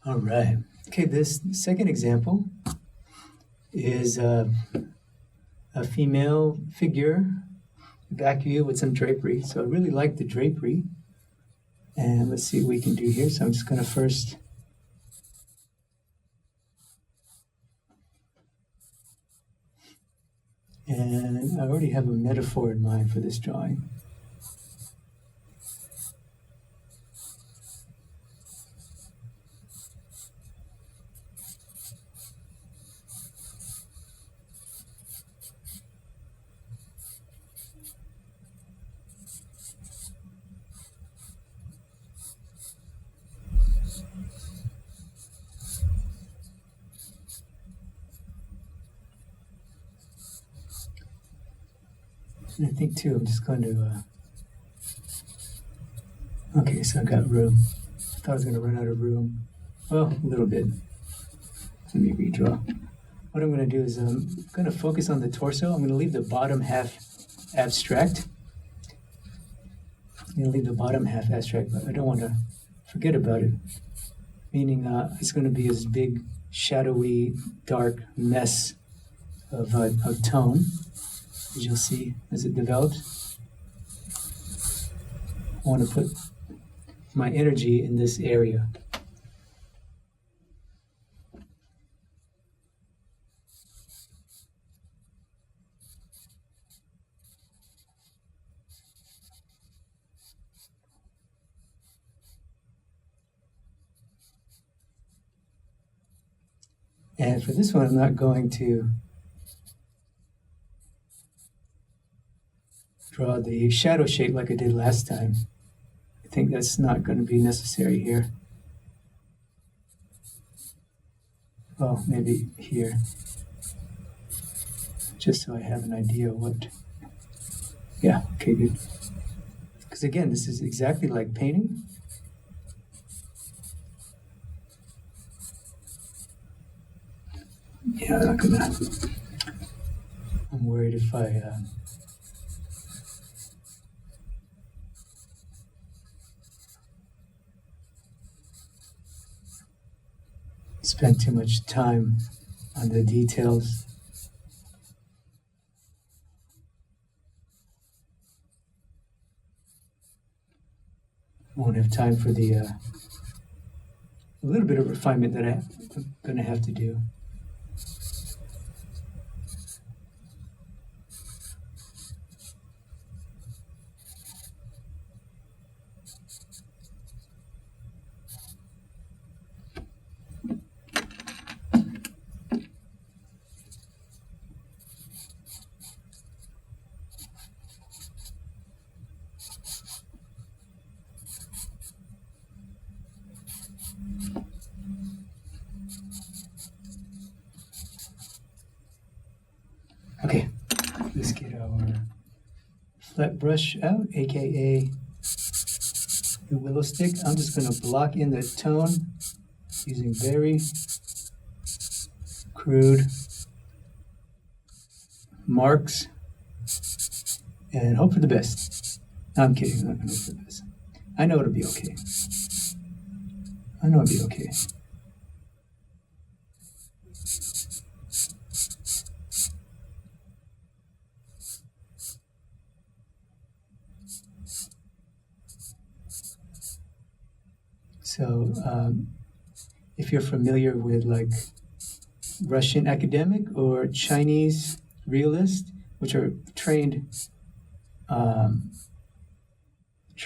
All right. Okay, this second example is a female figure vacuum with some drapery. So I really like the drapery. And let's see what we can do here. So I'm just going to first and I already have a metaphor in mind for this drawing. And I think too, I'm just going to, okay, so I got room. I thought I was going to run out of room. Well, a little bit. Let me redraw. What I'm going to do is I'm going to focus on the torso. I'm going to leave the bottom half abstract. I'm going to leave the bottom half abstract, but I don't want to forget about it. Meaning it's going to be this big, shadowy, dark mess of tone, as you'll see as it develops. I want to put my energy in this area. And for this one, I'm not going to draw the shadow shape like I did last time. I think that's not going to be necessary here. Oh, maybe here. Just so I have an idea of what... Yeah, okay, good. Because again, this is exactly like painting. Yeah, I'm not gonna... I'm worried if I... spend too much time on the details. Won't have time for the a little bit of refinement that I'm going to have to do. Okay, let's get our flat brush out, aka the willow stick. I'm just going to block in the tone using very crude marks and hope for the best. No, I'm kidding, I'm not going to hope for the best. I know it'll be okay. I know it'll be okay. So if you're familiar with like Russian academic or Chinese realist, which are trained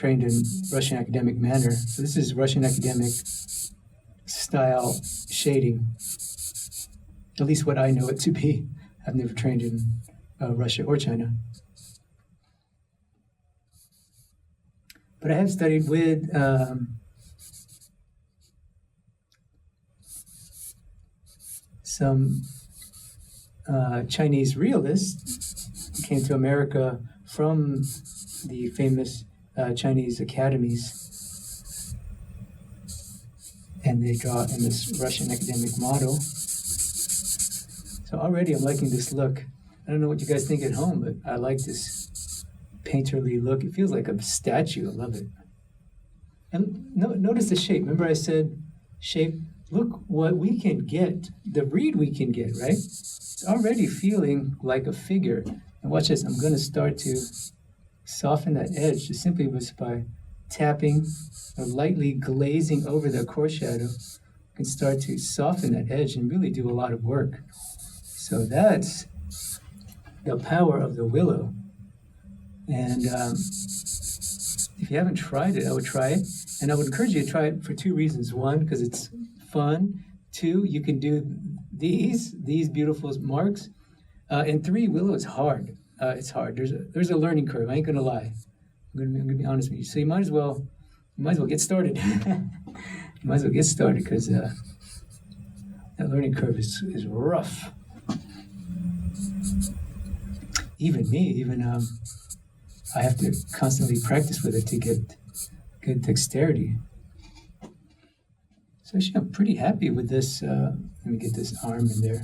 in Russian academic manner. So this is Russian academic style shading, at least what I know it to be. I've never trained in Russia or China. But I have studied with some Chinese realists who came to America from the famous Chinese academies, and they draw in this Russian academic model. So already I'm liking this look. I don't know what you guys think at home, but I like this painterly look. It feels like a statue. I love it. And notice the shape. Remember I said shape look what we can get, the read we can get, right? It's already feeling like a figure. And watch this, I'm going to start to soften that edge just simply just by tapping or lightly glazing over the core shadow. You can start to soften that edge and really do a lot of work. So that's the power of the willow. And if you haven't tried it, I would try it. And I would encourage you to try it for two reasons. One, because it's fun. Two, you can do these beautiful marks. And three, willow is hard. It's hard. There's a learning curve. I ain't gonna lie. I'm gonna be honest with you. So you might as well get started. Because that learning curve is rough. Even I have to constantly practice with it to get good dexterity. So actually, I'm pretty happy with this. Let me get this arm in there.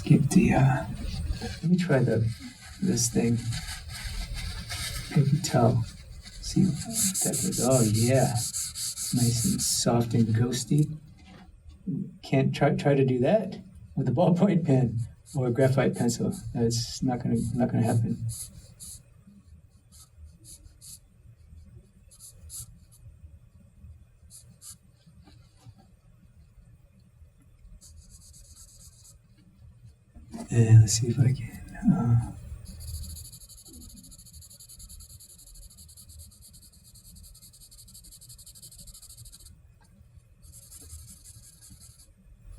Get the. Let me try this thing. Paper towel. See what that does. Oh yeah, nice and soft and ghosty. Can't try to do that with a ballpoint pen or a graphite pencil. It's not gonna happen. And let's see if I can.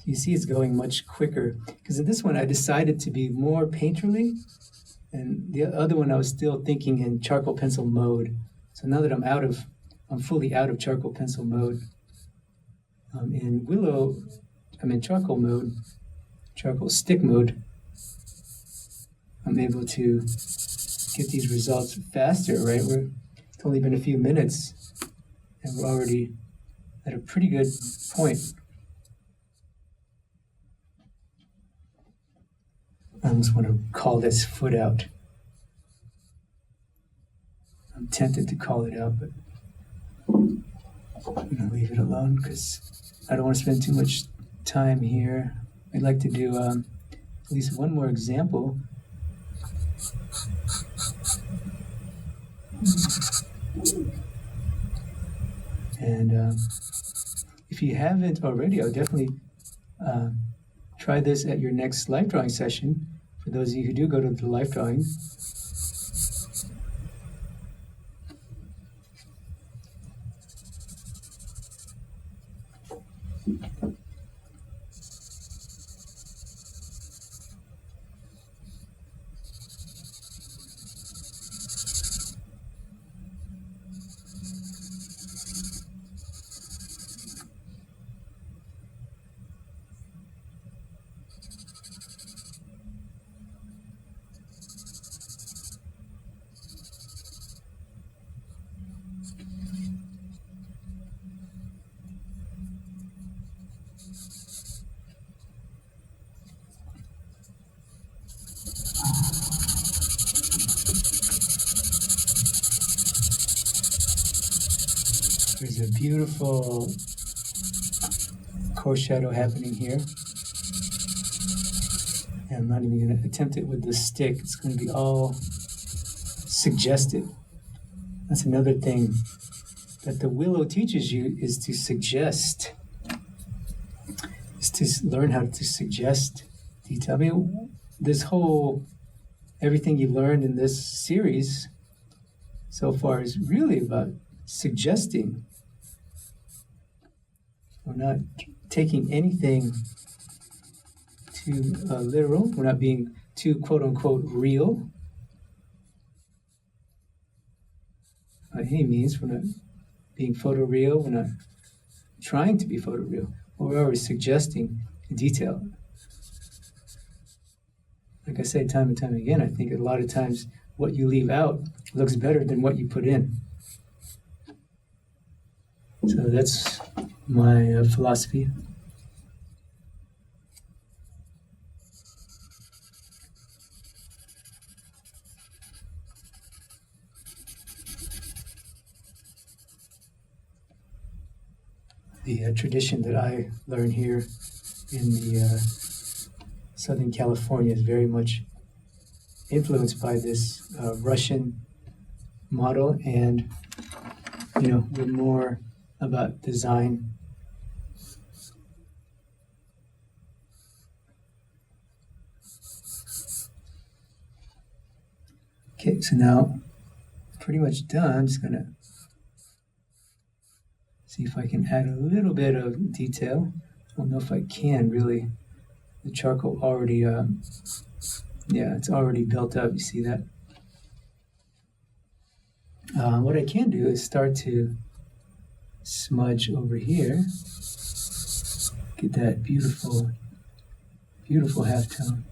You see it's going much quicker, because in this one I decided to be more painterly, and the other one I was still thinking in charcoal pencil mode. So now that I'm fully out of charcoal pencil mode. In willow, I'm in charcoal mode, charcoal stick mode. I'm able to get these results faster, right? It's only been a few minutes, and we're already at a pretty good point. I almost want to call this foot out. I'm tempted to call it out, but I'm going to leave it alone because I don't want to spend too much time here. I'd like to do at least one more example. And if you haven't already, I'll definitely try this at your next life drawing session. For those of you who do go to the life drawing, there's a beautiful core shadow happening here. And I'm not even going to attempt it with the stick. It's going to be all suggestive. That's another thing that the willow teaches you, is to suggest. Is to learn how to suggest detail. I mean, everything you learned in this series so far is really about suggesting. We're not taking anything too literal. We're not being too quote-unquote real by any means. We're not being photoreal. We're not trying to be photoreal. But we're always suggesting detail. Like I say time and time again, I think a lot of times what you leave out looks better than what you put in. So that's my philosophy. the tradition that I learned here in the Southern California is very much influenced by this Russian model, and we're more about design. Okay, so now pretty much done. I'm just gonna see if I can add a little bit of detail. I don't know if I can really. The charcoal already, it's already built up. You see that? What I can do is start to smudge over here. Get that beautiful, beautiful halftone.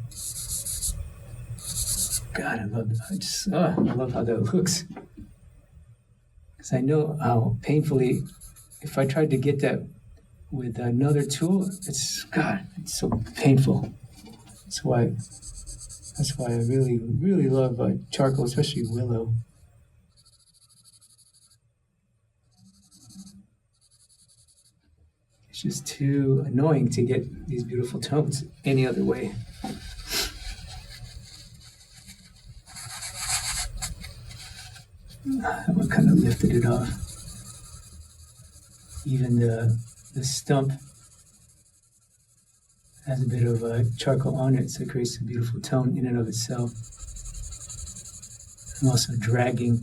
God, I love that. I love how that looks. Because I know how painfully, if I tried to get that with another tool, it's so painful. That's why I really, really love charcoal, especially willow. It's just too annoying to get these beautiful tones any other way. That one kind of lifted it off. Even the stump has a bit of charcoal on it, so it creates a beautiful tone in and of itself. I'm also dragging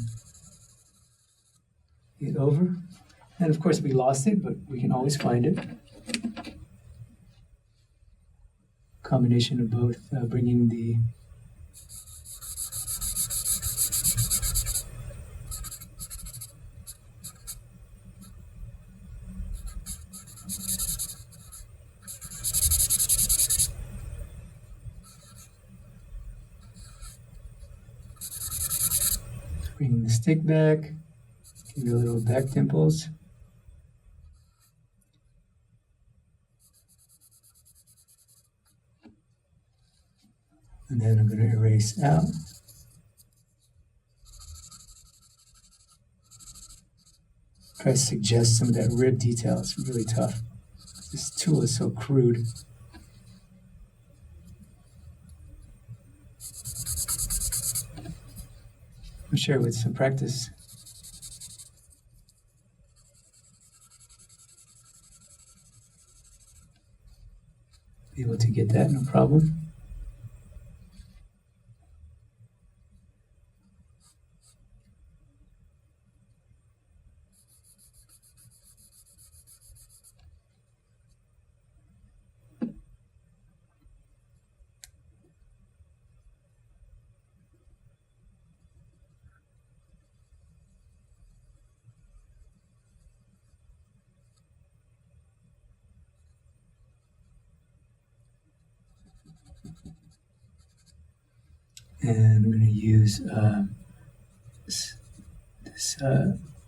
it over. And of course we lost it, but we can always find it. Combination of both, bringing the stick back, give you a little back dimples. And then I'm going to erase out. Try to suggest some of that rib detail. It's really tough. This tool is so crude. I'm sure with some practice, be able to get that, no problem. And I'm going to use this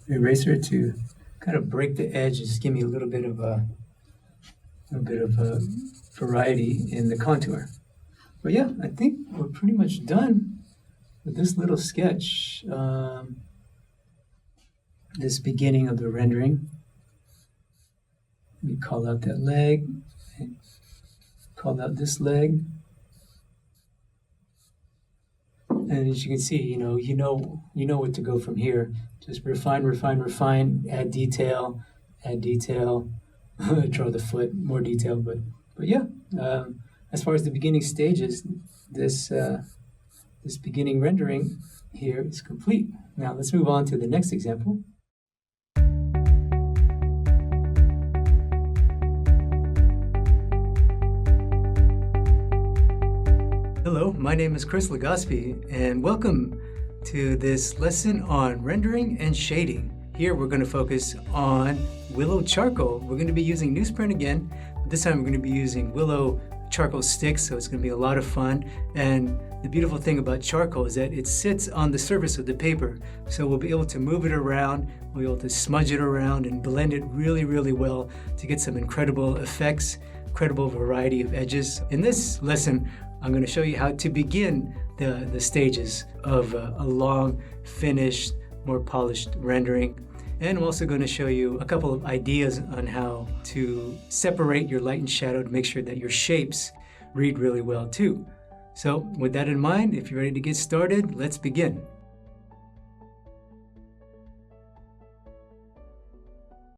eraser to kind of break the edge, just give me a little bit of a variety in the contour. But yeah, I think we're pretty much done with this little sketch. This beginning of the rendering. Let me call out that leg and call out this leg. And as you can see, you know what to go from here. Just refine, add detail, draw the foot, more detail. But yeah, as far as the beginning stages, this beginning rendering here is complete. Now let's move on to the next example. Hello, my name is Chris Legaspi, and welcome to this lesson on rendering and shading. Here we're going to focus on willow charcoal. We're going to be using newsprint again, but this time we're going to be using willow charcoal sticks, so it's going to be a lot of fun. And the beautiful thing about charcoal is that it sits on the surface of the paper, so we'll be able to move it around, we'll be able to smudge it around and blend it really, really well to get some incredible effects, incredible variety of edges. In this lesson, I'm going to show you how to begin the stages of a long, finished, more polished rendering. And I'm also going to show you a couple of ideas on how to separate your light and shadow to make sure that your shapes read really well too. So with that in mind, if you're ready to get started, let's begin.